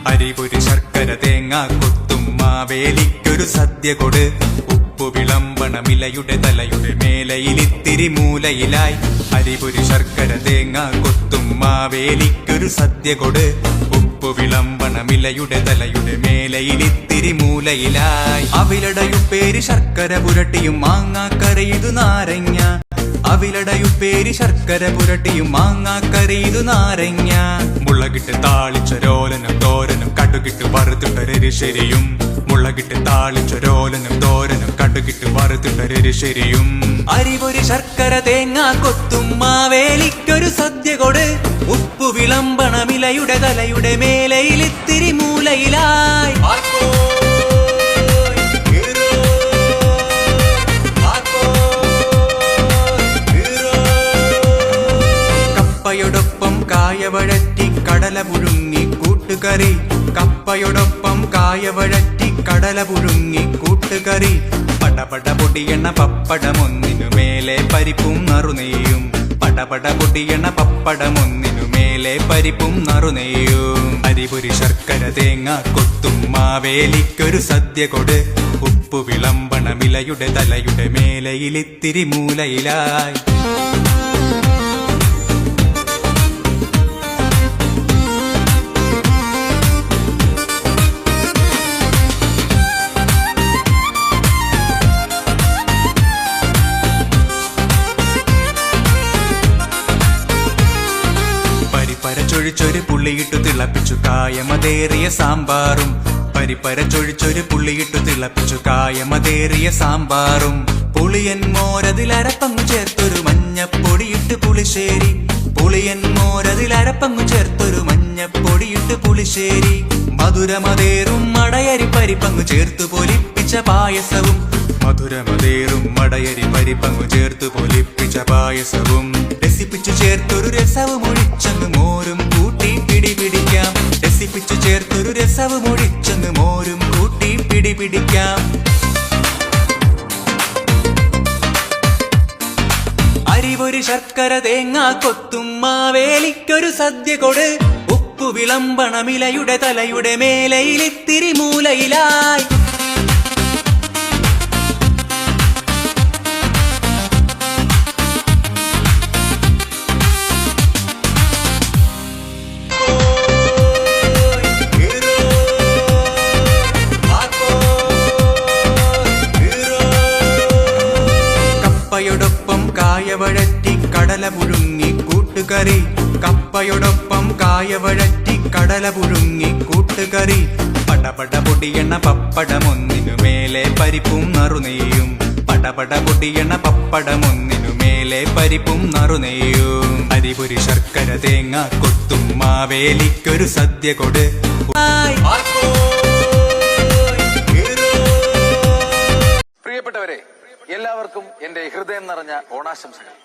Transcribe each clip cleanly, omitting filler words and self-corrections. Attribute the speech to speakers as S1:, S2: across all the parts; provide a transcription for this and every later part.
S1: അരിപൊരി ശർക്കര തേങ്ങ കൊത്തും മാവേലിക്കൊരു സദ്യ കൊട്. ഉപ്പു വിളമ്പണമിലയുടെ തലയുടെ മേലയിലിത്തിരി മൂലയിലായി. അരിപൊരി ശർക്കര തേങ്ങ കൊത്തും മാവേലിക്കൊരു സദ്യ കൊട്. ഉപ്പു വിളമ്പണമിലയുടെ തലയുടെ മേലയിലിത്തിരി മൂലയിലായി. അവിലടയുപ്പേരി ശർക്കര പുരട്ടിയും മാങ്ങാക്കരയിതു നാരങ്ങ. അവിലടയുപ്പേരി ശർക്കര പുരട്ടിയും മാങ്ങാക്കരയിതു നാരങ്ങ. മുളകിട്ട് താളിച്ചൊരോലനും തോരനും കടുകിട്ട് വറുത്തിട്ടൊരെരിശരിയും. മുളകിട്ട് താളിച്ചൊരോലനും തോരനും കടുകിട്ട് വറുത്തിട്ടൊരെരിശരിയും. അരിപൊരി ശർക്കര തേങ്ങ കൊത്തും മാവേലിക്കൊരു സദ്യ കൊട്. ഉപ്പു വിളമ്പണമിലയുടെ തലയുടെ മേലയിലിത്തിരി മൂലയിലായി. കപ്പയോടൊപ്പം കായവഴറ്റി കടല പുഴുങ്ങി കൂട്ടുകറി. കപ്പയോടൊപ്പം കായവഴറ്റി കടല പുഴുങ്ങി കൂട്ടുകറി. പടപട പൊടിയണ പപ്പടമൊന്നിനു മേലെ പരിപ്പും നറുനെയ്യും. പടപട പൊടിയണ പപ്പടമൊന്നിനു മേലെ പരിപ്പും നറുനെയ്യും. അരിപൊരി ശർക്കര തേങ്ങ കൊത്തും മാവേലിക്കൊരു സദ്യ കൊട്. ഉപ്പു വിളമ്പണമിലയുടെ തലയുടെ മേലയിലിത്തിരി മൂലയിലായി. ചൊഴിച്ചൊരു പുള്ളിയിട്ടു തിളപ്പിച്ചു കായമതേറിയ സാമ്പാറും. പരിപ്പരച്ചൊഴിച്ചൊരു പുള്ളിയിട്ടു തിളപ്പിച്ചു കായമതേറിയ സാമ്പാറും. പുളിയൻ മോരതിലരപ്പങ്ങു ചേർത്തൊരു മഞ്ഞപ്പൊടിയിട്ട് പുളിശ്ശേരി. പുളിയൻ മോരതിലരപ്പങ്ങു ചേർത്തൊരു മഞ്ഞപ്പൊടിയിട്ട് പുളിശ്ശേരി. മധുരമതേറും മടയരി പരിപ്പങ്ങു ചേർത്തു പൊലിപ്പിച്ച പായസവും. മധുരമതേറും മടയരി പരിപ്പങ്ങു ചേർത്തു പൊലിപ്പിച്ച പായസവും. രസിപ്പിച്ചു ചേർത്തൊരു രസവും ഒഴിച്ചങ്ങ് മോരും കൂട്ടി പിടിപിടിക്കാം. രസിപ്പിച്ചു ചേർത്തൊരു രസവും ഒഴിച്ചങ്ങ് മോരും കൂട്ടി പിടിപിടിക്കാം. അരിപൊരി ശർക്കര തേങ്ങ കൊത്തും മാവേലിക്കൊരു സദ്യ കൊട്. ഉപ്പു വിളമ്പണമിലയുടെ തലയുടെ മേലയിലിത്തിരി മൂലയിലായി. കപ്പയോടൊപ്പം കായവഴറ്റി കടല പുഴുങ്ങി കൂട്ടുകറി. കപ്പയോടൊപ്പം കായവഴറ്റി കടല പുഴുങ്ങി കൂട്ടുകറി. പടപട പൊടിയണ പപ്പടമൊന്നിനു മേലെ പരിപ്പും നറുനെയ്യും. പടപട പൊടിയണ പപ്പടമൊന്നിനു മേലെ പരിപ്പും നറുനെയ്യും. അരിപൊരി ശർക്കര തേങ്ങ കൊത്തും മാവേലിക്കൊരു സദ്യ കൊട്.
S2: പ്രിയപ്പെട്ടവരെ, എല്ലാവർക്കും എന്റെ ഹൃദയം നിറഞ്ഞ ഓണാശംസകൾ.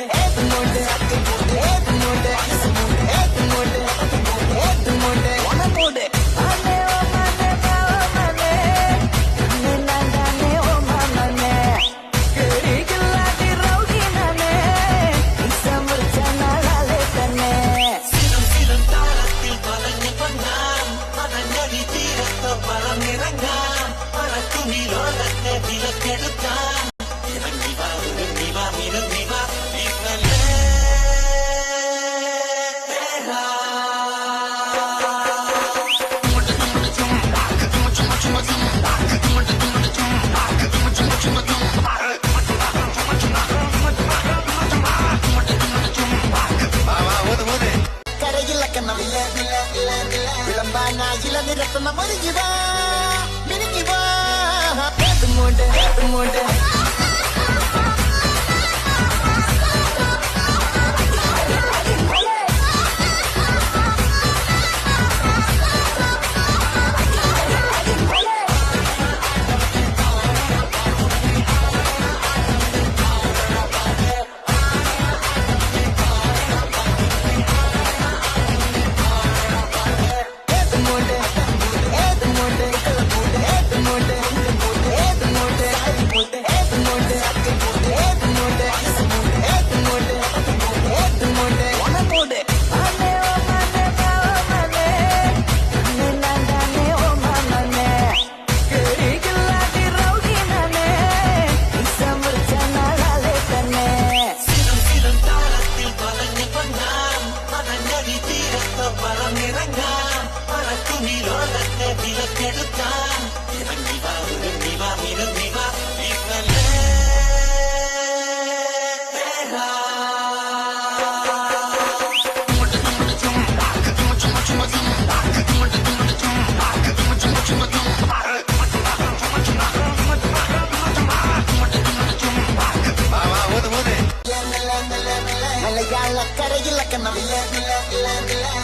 S3: Hey! വിളമ്പാനായില്ല നിരത്തുന്ന മുരുകിവാ മിനുങ്ങിവാ ഏതുമുണ്ട് ഏതുമുണ്ട്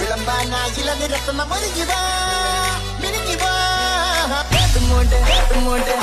S3: വിളമ്പാനായില്ല നിരത്തുന്ന മുരുകിവാ മിനുങ്ങിവാ ഏതുമുണ്ട് ഏതുമുണ്ട്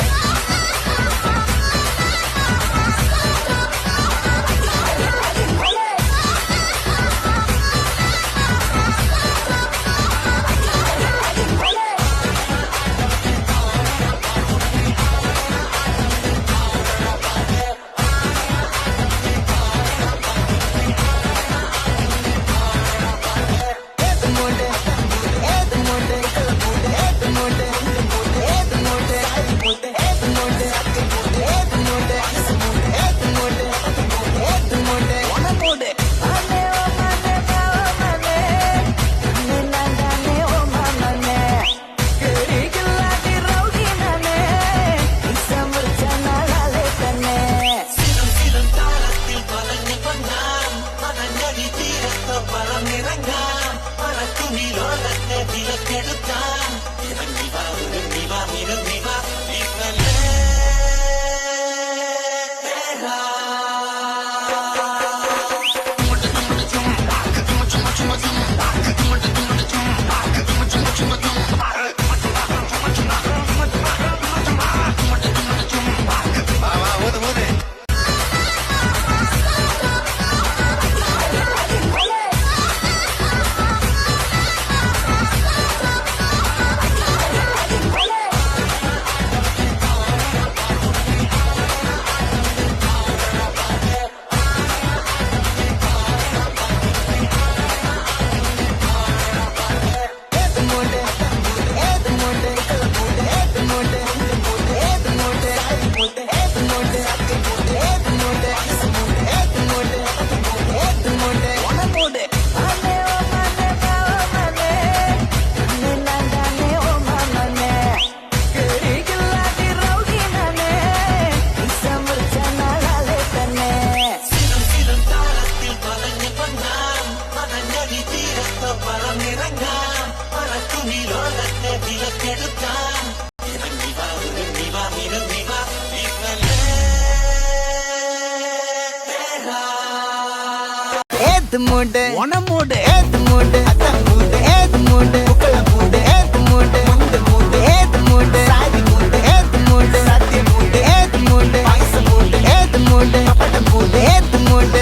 S3: ഏതുമുണ്ട് ഓണമുണ്ട് ഏതുമുണ്ട് അത്തമുണ്ട് ഏതുമുണ്ട് പൂക്കളമുണ്ട് ഏതുമുണ്ട് മുണ്ടുമുണ്ട് ഏതുമുണ്ട് സാരിമുണ്ട് ഏതുമുണ്ട് സദ്യമുണ്ട് ഏതുമുണ്ട് പായസമുണ്ട് ഏതുമുണ്ട് പപ്പടമുണ്ട് ഏതുമുണ്ട്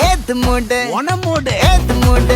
S3: ഏതുമുണ്ട് ഓണമുണ്ട് ഏതുമുണ്ട്